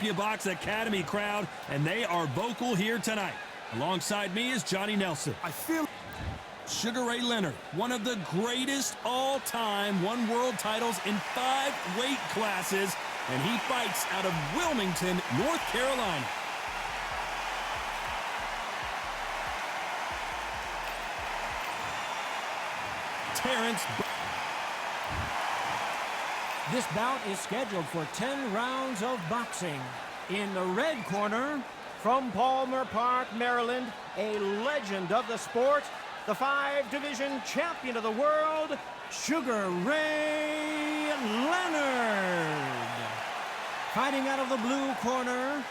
Olympia Box Academy crowd, and they are vocal here tonight. Alongside me is Johnny Nelson. I feel Sugar Ray Leonard, one of the greatest all-time, won world titles in 5 weight classes, and he fights out of Wilmington, North Carolina. Terrence. This bout is scheduled for 10 rounds of boxing. In the red corner, from Palmer Park, Maryland, a legend of the sport, the 5-division champion of the world, Sugar Ray Leonard. Fighting out of the blue corner.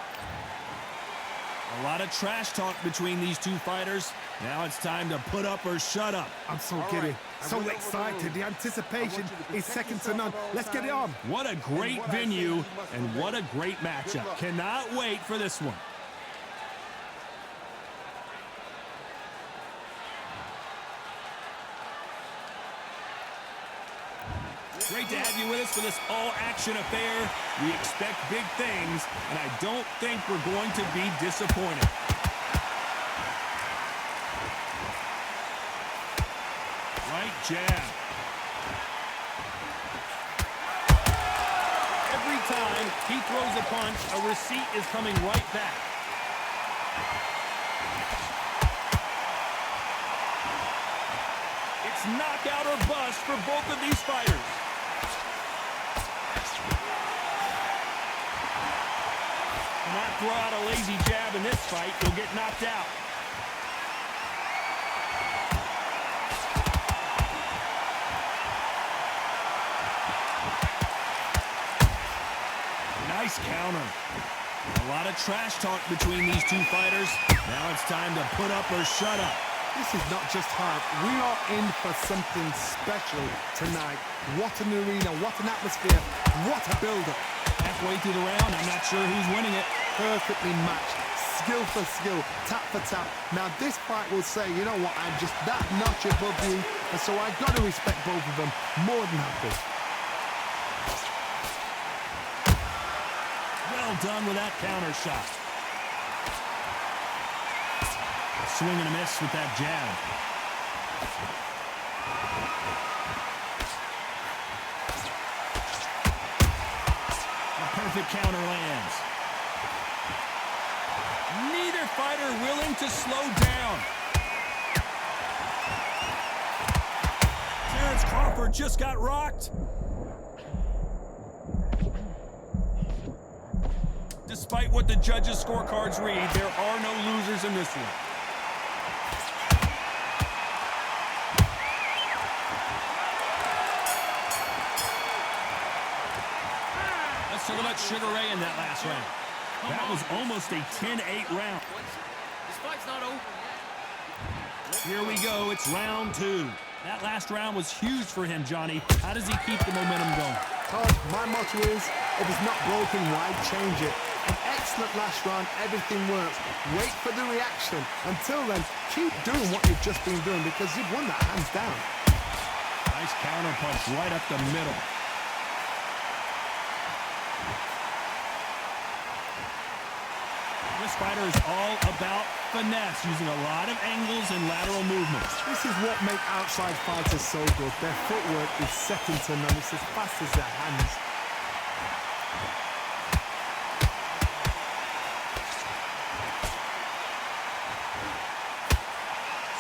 A lot of trash talk between these two fighters. Now it's time to put up or shut up. I'm so giddy, so excited. The anticipation is second to none. Let's get it on. What a great venue and what a great matchup. Cannot wait for this one. Great to have you with us for this all-action affair. We expect big things, and I don't think we're going to be disappointed. Right jab. Every time he throws a punch, a receipt is coming right back. It's knockout or bust for both of these fighters. Not throw out a lazy jab in this fight, you'll get knocked out. Nice counter. A lot of trash talk between these two fighters. Now it's time to put up or shut up. This is not just hype. We are in for something special tonight. What an arena, what an atmosphere, what a build-up. Halfway through the round, I'm not sure who's winning it. Perfectly matched, skill for skill, tap for tap. Now this fight will say, you know what, I'm just that notch above you, and so I've got to respect both of them more than happy. Well done with that counter shot. Swing and a miss with that jab. A perfect counter lands. Neither fighter willing to slow down. Terrence Crawford just got rocked. Despite what the judges' scorecards read, there are no losers in this one. Let's talk about Sugar Ray in that last round. That was almost a 10-8 round. This fight's not over yet. Here we go, it's round 2. That last round was huge for him, Johnny. How does he keep the momentum going? Todd, my motto is, if it's not broken, why change it? An excellent last round, everything works. Wait for the reaction. Until then, keep doing what you've just been doing because you've won that hands down. Nice counter punch right up the middle. This fighter is all about finesse, using a lot of angles and lateral movements. This is what makes outside fighters so good. Their footwork is second to none. It's as fast as their hands.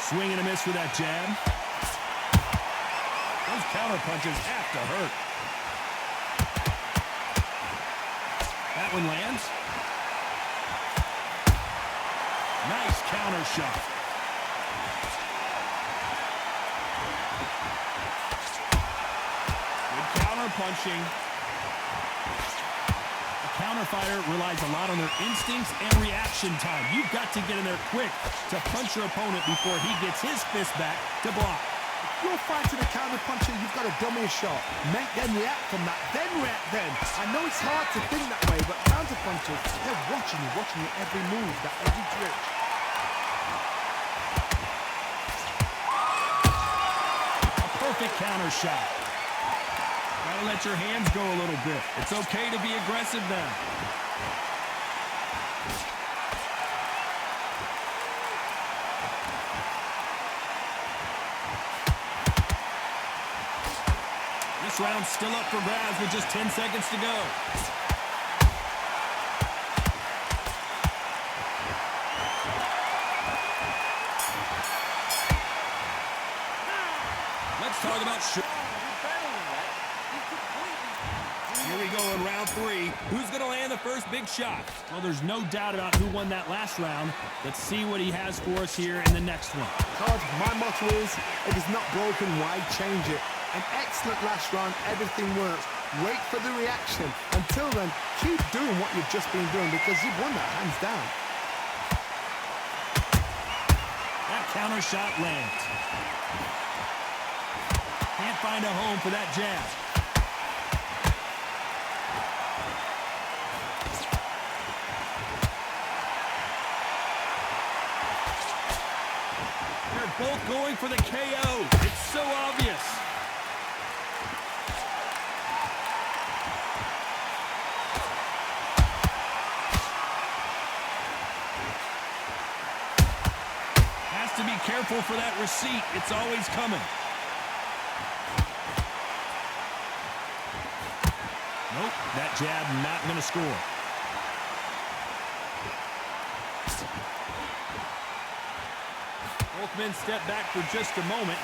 Swing and a miss with that jab. Those counter punches have to hurt. That one lands. Nice counter shot. Good counter punching. A counter fighter relies a lot on their instincts and reaction time. You've got to get in there quick to punch your opponent before he gets his fist back to block. If you're fighting a counter puncher, you've got to dummy a shot. Make them react from that, then react then. I know it's hard to think that way, but counter punchers, they're watching you every move, that every twitch. Perfect counter shot. Gotta let your hands go a little bit. It's okay to be aggressive now. This round's still up for grabs with just 10 seconds to go. Let's talk about Here we go in round 3. Who's going to land the first big shot? Well, there's no doubt about who won that last round. Let's see what he has for us here in the next one. Todd, my motto is, if it's not broken, why change it? An excellent last round, everything works. Wait for the reaction. Until then, keep doing what you've just been doing because you've won that hands down. That counter shot lands. Can't find a home for that jab. They're both going for the KO. It's so obvious. Has to be careful for that receipt. It's always coming. Nope, that jab not going to score. Both men step back for just a moment.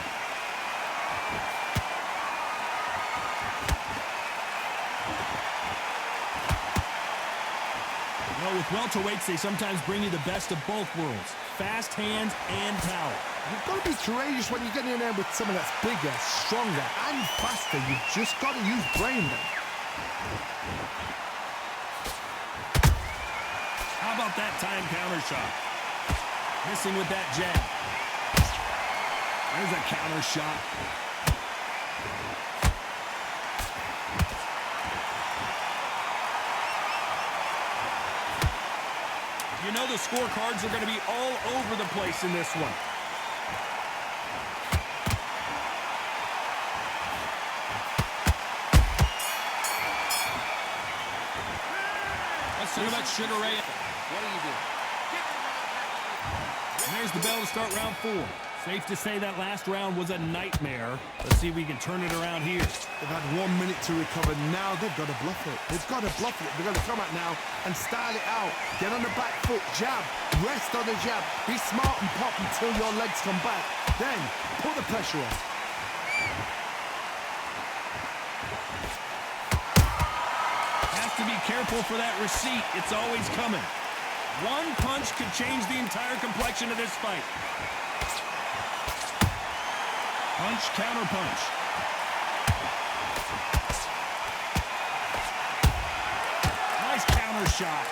Well, with welterweights, they sometimes bring you the best of both worlds. Fast hands and power. You've got to be courageous when you get in there with someone that's bigger, stronger, and faster. You've just got to use brain then. How about that time counter shot? Missing with that jab. There's a counter shot. You know the scorecards are going to be all over the place in this one. Let's talk about Sugar Ray. What do you do? And there's the bell to start round 4. Safe to say that last round was a nightmare. Let's see if we can turn it around here. They've had 1 minute to recover. Now they've got to bluff it. They've got to bluff it. They've got to come out now and style it out. Get on the back foot, jab, rest on the jab. Be smart and pop until your legs come back. Then put the pressure on. Has to be careful for that receipt. It's always coming. One punch could change the entire complexion of this fight. Punch, counter punch. Nice counter shot.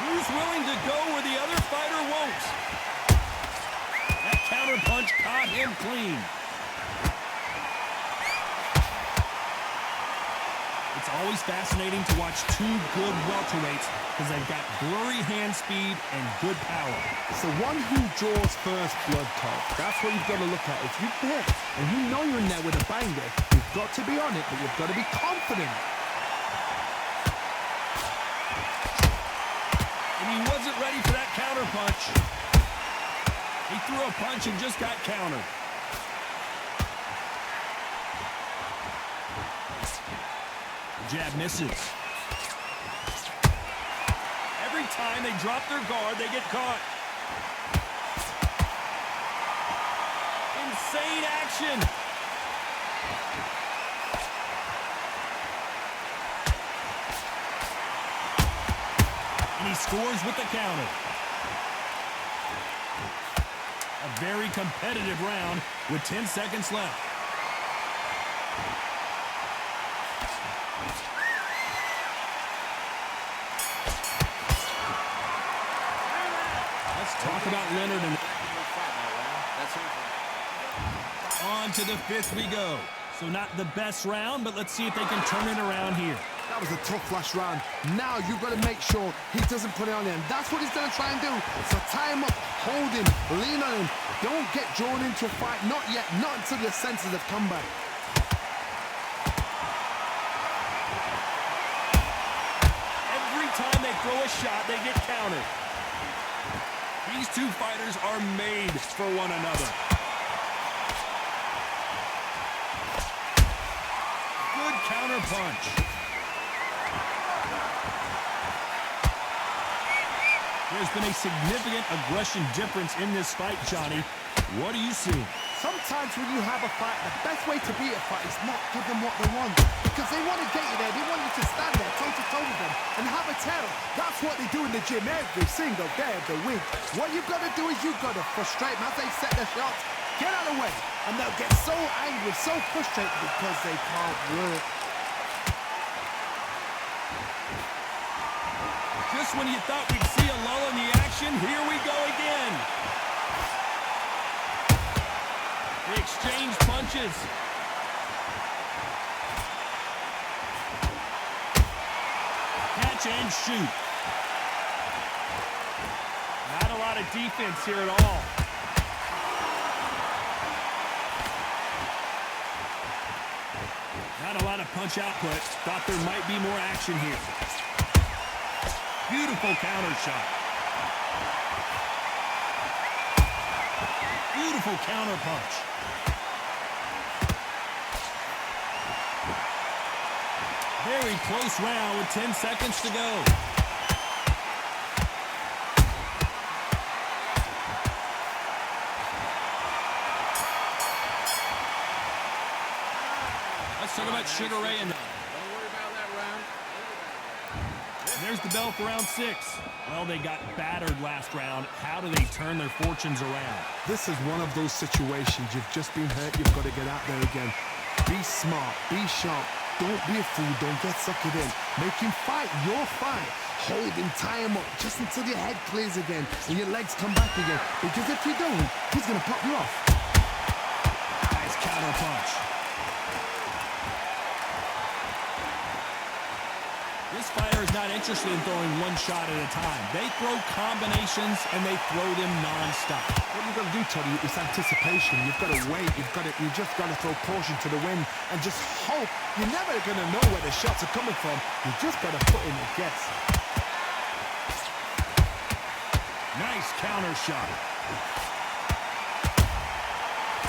Who's willing to go where the other fighter won't? That counter punch caught him clean. It's always fascinating to watch two good welterweights because they've got blurry hand speed and good power. It's the one who draws first blood, Todd. That's what you've got to look at. If you hit and you know you're in there with a banger, you've got to be on it, but you've got to be confident. And he wasn't ready for that counter punch. He threw a punch and just got countered. Jab misses. Every time they drop their guard, they get caught. Insane action. And he scores with the counter. A very competitive round with 10 seconds left. Talk about Leonard and on to the 5th we go. So not the best round, but let's see if they can turn it around here. That was a tough last round. Now you've got to make sure he doesn't put it on him. That's what he's going to try and do. So tie him up, hold him, lean on him. Don't get drawn into a fight. Not yet. Not until your senses have come back. Every time they throw a shot, they get countered. These two fighters are made for one another. counter punch. There's been a significant aggression difference in this fight, Johnny. What do you see? Sometimes when you have a fight, the best way to beat a fight is not give them what they want. Because they want to get you there. They want you to stand there toe-to-toe with them and have a terror. That's what they do in the gym every single day of the week. What you've got to do is you've got to frustrate them as they set their shots. Get out of the way. And they'll get so angry, so frustrated because they can't work. Just when you thought we'd see a lull in the action, here we go again. They exchange punches. Catch and shoot. Not a lot of defense here at all. Not a lot of punch output. Thought there might be more action here. Beautiful counter shot. Beautiful counter punch. Very close round with 10 seconds to go. Let's talk about Sugar Ray and... Don't worry about that round. There's the bell for round 6. Well, they got battered last round. How do they turn their fortunes around? This is one of those situations. You've just been hurt. You've got to get out there again. Be smart. Be sharp. Don't be a fool. Don't get suckered in. Make him fight your fight. Hold him, tie him up, just until your head clears again and your legs come back again. Because if you don't, he's going to pop you off. Nice counter punch. This fighter is not interested in throwing one shot at a time. They throw combinations and they throw them non-stop. What you've got to do, Toddy, is anticipation. You've got to wait. You just got to throw caution to the wind and just hope. You're never going to know where the shots are coming from. You just got to put in a guess. Nice counter shot.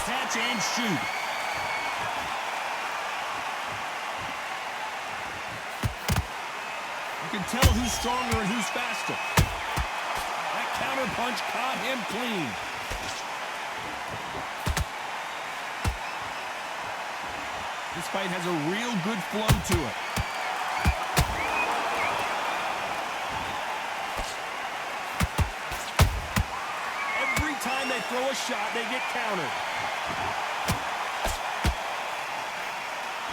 Catch and shoot. You can tell who's stronger and who's faster. That counter punch caught him clean. This fight has a real good flow to it. Every time they throw a shot, they get countered.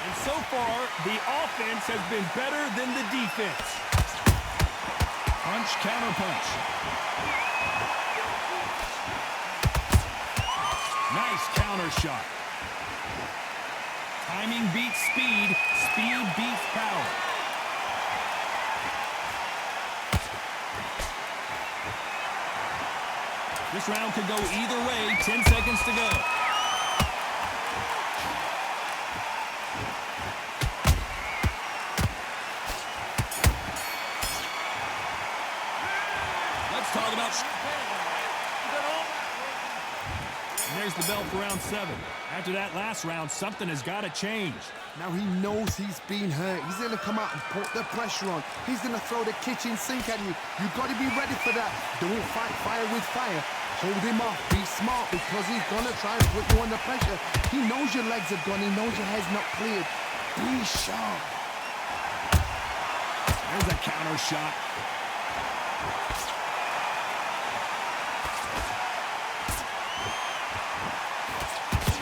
And so far, the offense has been better than the defense. Punch, counter punch. Nice counter shot. Timing beats speed. Speed beats power. This round could go either way. 10 seconds to go. Let's talk about... And there's the bell for round 7. After that last round, something has got to change. Now he knows he's been hurt. He's going to come out and put the pressure on. He's going to throw the kitchen sink at you. You've got to be ready for that. Don't fight fire with fire. Hold him off. Be smart because he's going to try and put you under pressure. He knows your legs are gone. He knows your head's not cleared. Be sharp. There's a counter shot.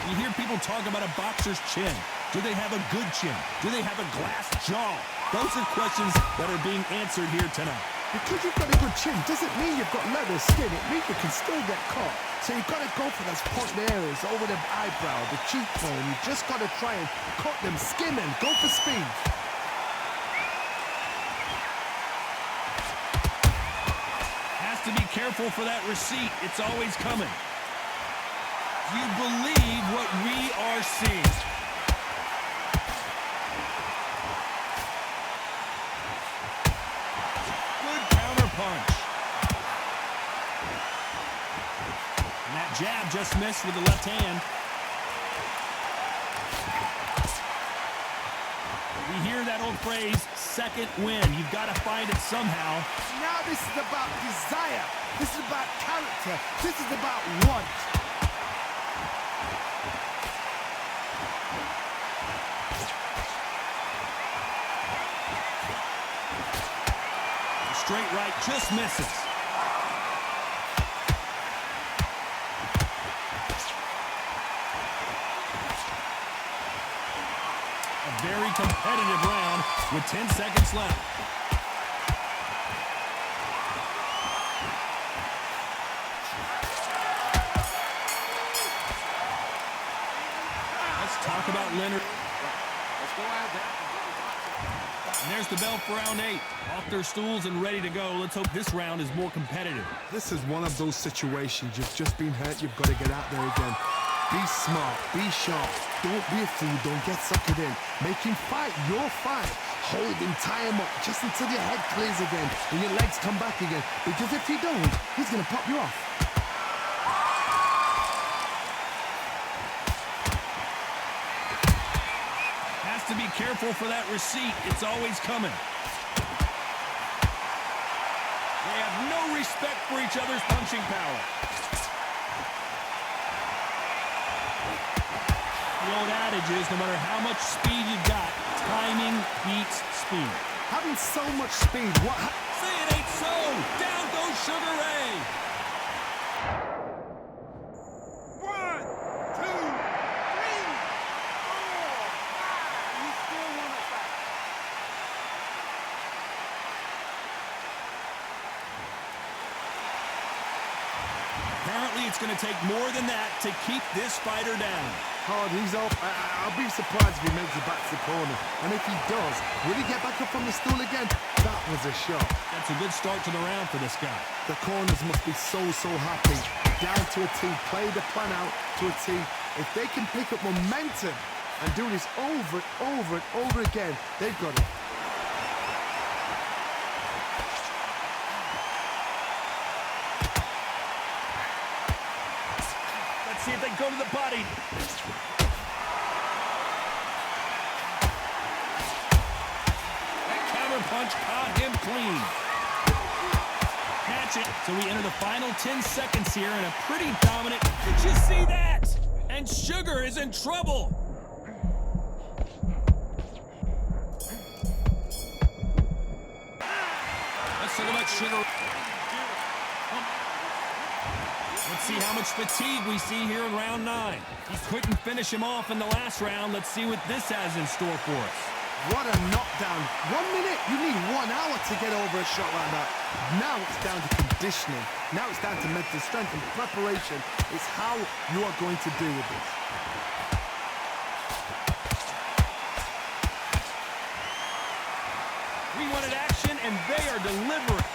You hear people talk about a boxer's chin. Do they have a good chin? Do they have a glass jaw? Those are questions that are being answered here tonight. Because you've got a good chin doesn't mean you've got leather skin. It means you can still get caught. So you've got to go for those point areas over the eyebrow, the cheekbone. You just got to try and cut them, skim them, go for speed. Has to be careful for that receipt. It's always coming. Do you believe what we are seeing? Good counter punch. And that jab just missed with the left hand. hear that old phrase, second win. You've got to find it somehow. Now this is about desire. This is about character. This is about want. Straight right just misses. A very competitive round with 10 seconds left. Let's talk about Leonard. Let's go out there. And there's the bell for round 8. Off their stools and ready to go. Let's hope this round is more competitive. This is one of those situations. You've just been hurt. You've got to get out there again. Be smart. Be sharp. Don't be a fool. Don't get suckered in. Make him fight your fight. Hold him, tie him up just until your head clears again and your legs come back again. Because if you don't, he's going to pop you off. To be careful for that receipt. It's always coming. They have no respect for each other's punching power. The old adage is no matter how much speed you've got, timing beats speed. Having so much speed, what Say it ain't so. Down goes Sugar Ray. 1, 2, 3, 4, 5. You still want to fight. Apparently it's going to take more than that to keep this fighter down. Hard, he's off. I'll be surprised if he makes it back to the corner. And if he does, will he get back up from the stool again? That was a shot. That's a good start to the round for this guy. The corners must be so happy. Down to a T, play the plan out to a T. If they can pick up momentum and do this over and over again, they've got it. Let's see if they go to the body. That counter punch caught him clean. Catch it. So we enter the final 10 seconds here in a pretty dominant. Did you see that? And Sugar is in trouble. Let's talk about Sugar. Let's see how much fatigue we see here in round 9. He couldn't finish him off in the last round. Let's see what this has in store for us. What a knockdown. 1 minute, you need 1 hour to get over a shot like that. Now it's down to conditioning. Now it's down to mental strength and preparation. It's how you are going to deal with this. We wanted action, and they are delivering.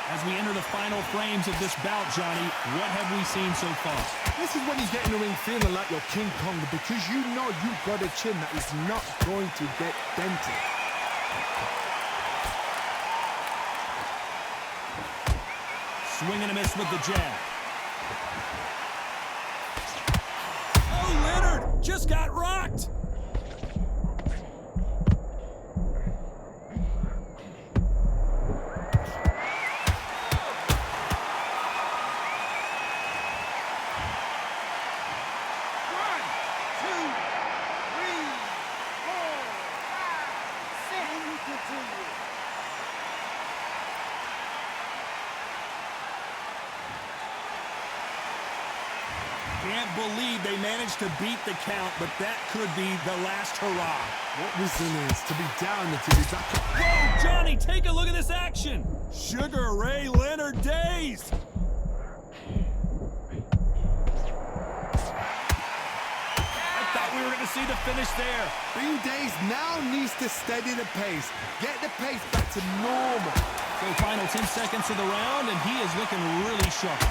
As we enter the final frames of this bout, Johnny, what have we seen so far? This is when you get in the ring feeling like you're King Kong because you know you've got a chin that is not going to get dented. Swing and a miss with the jab. Oh, Leonard just got rocked. Can't believe they managed to beat the count, but that could be the last hurrah. What resilience to be down and to be back up. Whoa, Johnny, take a look at this action. Sugar Ray Leonard dazed. I thought we were going to see the finish there. Being dazed now needs to steady the pace. Get the pace back to normal. So final 10 seconds of the round, and he is looking really sharp.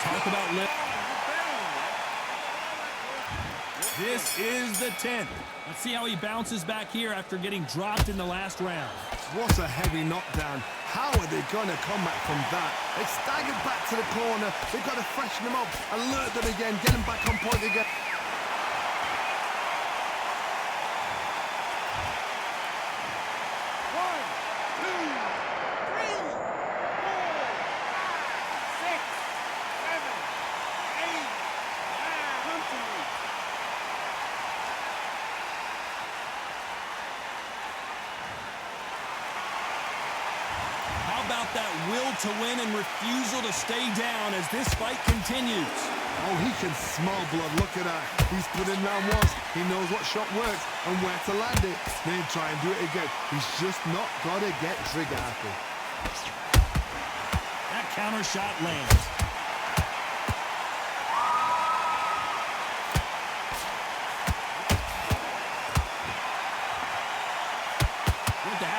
Talk about This is the 10th. Let's see how he bounces back here after getting dropped in the last round. What a heavy knockdown. How are they going to come back from that? They staggered back to the corner. They've got to freshen them up, alert them again, get them back on point again. About that will to win and refusal to stay down as this fight continues. Oh, he can smell blood. Look at that. He's put in round once. He knows what shot works and where to land it. Then try and do it again. He's just not got to get trigger happy. That counter shot lands.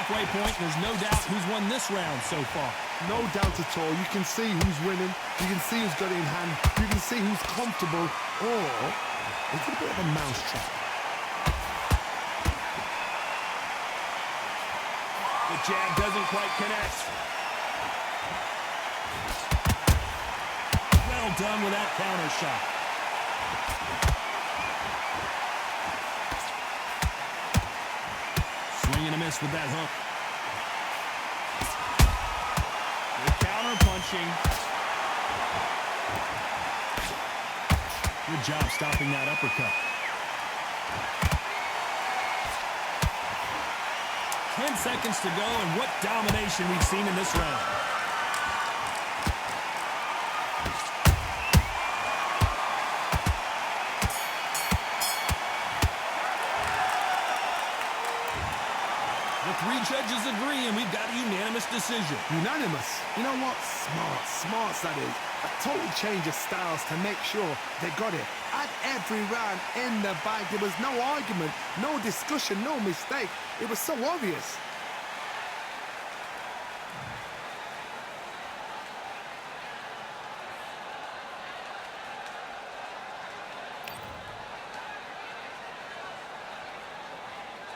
Halfway point, there's no doubt who's won this round so far. No doubt at all. You can see who's winning. You can see who's got it in hand. You can see who's comfortable. Or it's a bit of a mousetrap. The jab doesn't quite connect. Well done with that counter shot. Swing and a miss with that hook. Good counter punching. Good job stopping that uppercut. 10 seconds to go, and what domination we've seen in this round. The three judges agree, and we've got a unanimous decision. Unanimous? You know what? Smart that is. A total change of styles to make sure they got it. At every round in the bag, there was no argument, no discussion, no mistake. It was so obvious.